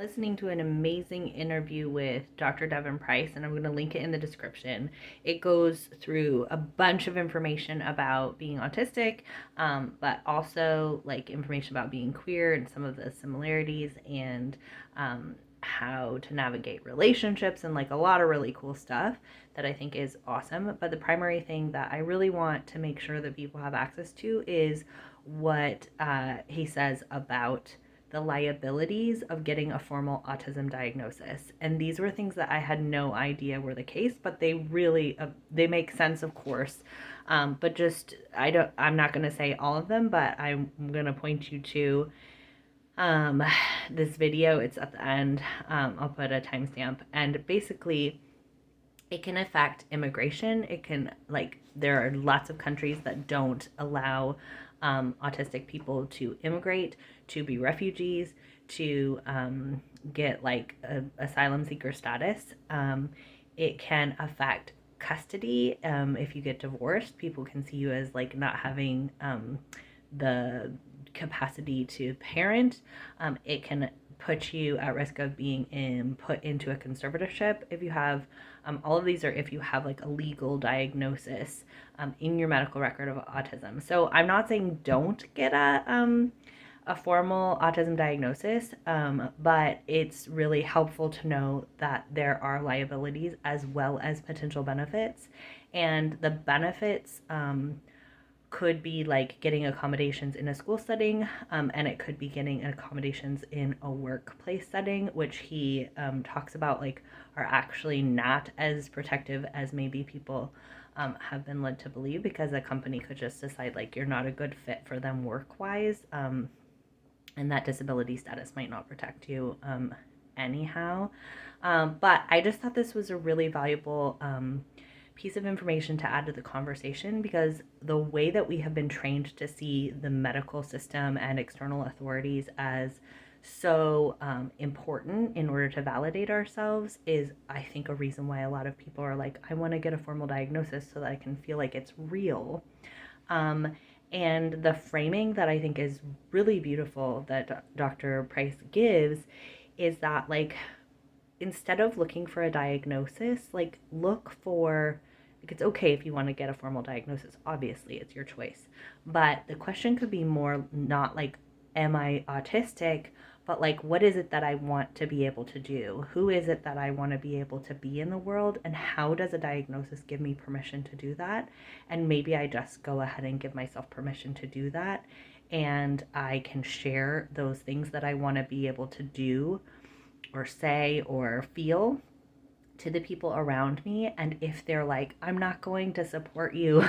Listening to an amazing interview with Dr. Devon Price, and I'm going to link it in the description. It goes through a bunch of information about being autistic, but also like information about being queer and some of the similarities and how to navigate relationships and like a lot of really cool stuff that I think is awesome. But the primary thing that I really want to make sure that people have access to is what he says about the liabilities of getting a formal autism diagnosis. And these were things that I had no idea were the case, but they really they make sense, of course. But just I'm not going to say all of them, but I'm going to point you to um, this video. It's at the end. I'll put a timestamp, and basically it can affect immigration. It can, like, there are lots of countries that don't allow autistic people to immigrate, to be refugees, to get like asylum seeker status. It can affect custody. If you get divorced, people can see you as like not having the capacity to parent. It can put you at risk of being put into a conservatorship if you have all of these are if you have like a legal diagnosis in your medical record of autism. So I'm not saying don't get a formal autism diagnosis, but it's really helpful to know that there are liabilities as well as potential benefits. And the benefits could be like getting accommodations in a school setting, and it could be getting accommodations in a workplace setting, which he talks about like are actually not as protective as maybe people have been led to believe, because a company could just decide like you're not a good fit for them work wise, and that disability status might not protect you anyhow. But I just thought this was a really valuable piece of information to add to the conversation, because the way that we have been trained to see the medical system and external authorities as so important in order to validate ourselves is, I think, a reason why a lot of people are like, I want to get a formal diagnosis so that I can feel like it's real. Um, and the framing that I think is really beautiful that Dr. Price gives is that, like, instead of looking for a diagnosis, like, look for, like, it's okay if you want to get a formal diagnosis. Obviously, it's your choice. But the question could be more not like, am I autistic? But like, what is it that I want to be able to do? Who is it that I want to be able to be in the world? And how does a diagnosis give me permission to do that? And maybe I just go ahead and give myself permission to do that. And I can share those things that I want to be able to do or say or feel to the people around me. And if they're like, I'm not going to support you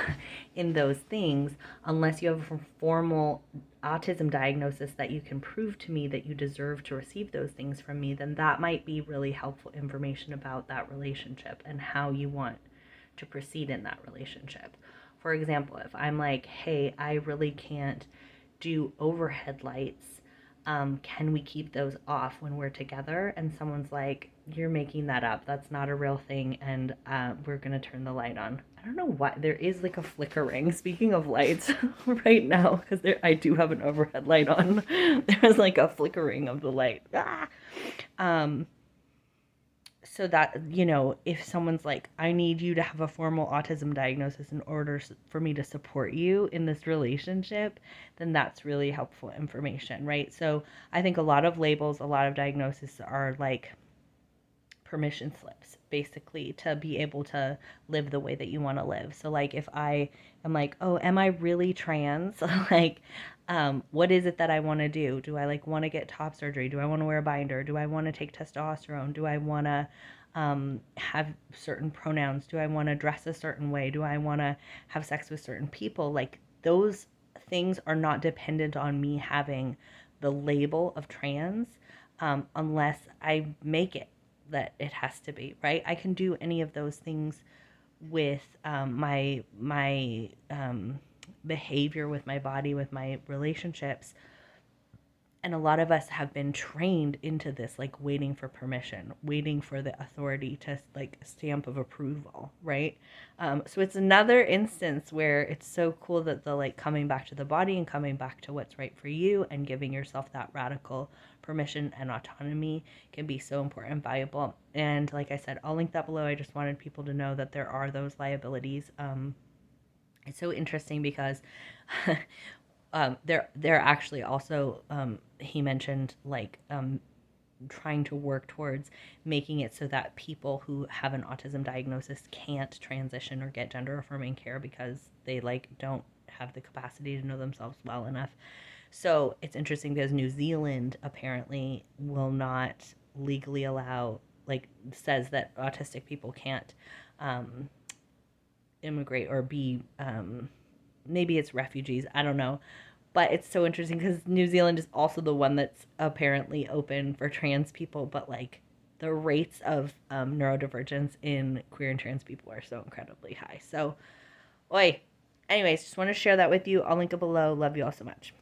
in those things unless you have a formal autism diagnosis that you can prove to me that you deserve to receive those things from me, then that might be really helpful information about that relationship and how you want to proceed in that relationship. For example, if I'm like, hey, I really can't do overhead lights, can we keep those off when we're together? And someone's like, you're making that up. That's not a real thing. And we're going to turn the light on. I don't know why. There is like a flickering. Speaking of lights right now, because I do have an overhead light on. There's like a flickering of the light. Ah! Um, so that, if someone's like, I need you to have a formal autism diagnosis in order for me to support you in this relationship, then that's really helpful information, right? So I think a lot of labels, a lot of diagnoses are like permission slips, basically, to be able to live the way that you want to live. So like, if I am like, oh, am I really trans? Like, what is it that I want to do? Do I like want to get top surgery? Do I want to wear a binder? Do I want to take testosterone? Do I want to have certain pronouns? Do I want to dress a certain way? Do I want to have sex with certain people? Like, those things are not dependent on me having the label of trans, unless I make it that it has to be, right? I can do any of those things with my behavior, with my body, with my relationships, And a lot of us have been trained into this, like waiting for permission, waiting for the authority to like stamp of approval, right? So it's another instance where it's so cool that the like coming back to the body and coming back to what's right for you and giving yourself that radical permission and autonomy can be so important and valuable. And like I said, I'll link that below. I just wanted people to know that there are those liabilities. It's so interesting because they're actually also he mentioned like trying to work towards making it so that people who have an autism diagnosis can't transition or get gender affirming care because they like don't have the capacity to know themselves well enough. So it's interesting because New Zealand apparently will not legally allow, like, says that autistic people can't um, immigrate or be maybe it's refugees, I don't know. But it's so interesting because New Zealand is also the one that's apparently open for trans people, but like the rates of neurodivergence in queer and trans people are so incredibly high. So, oi. Anyways, just want to share that with you. I'll link it below. Love you all so much.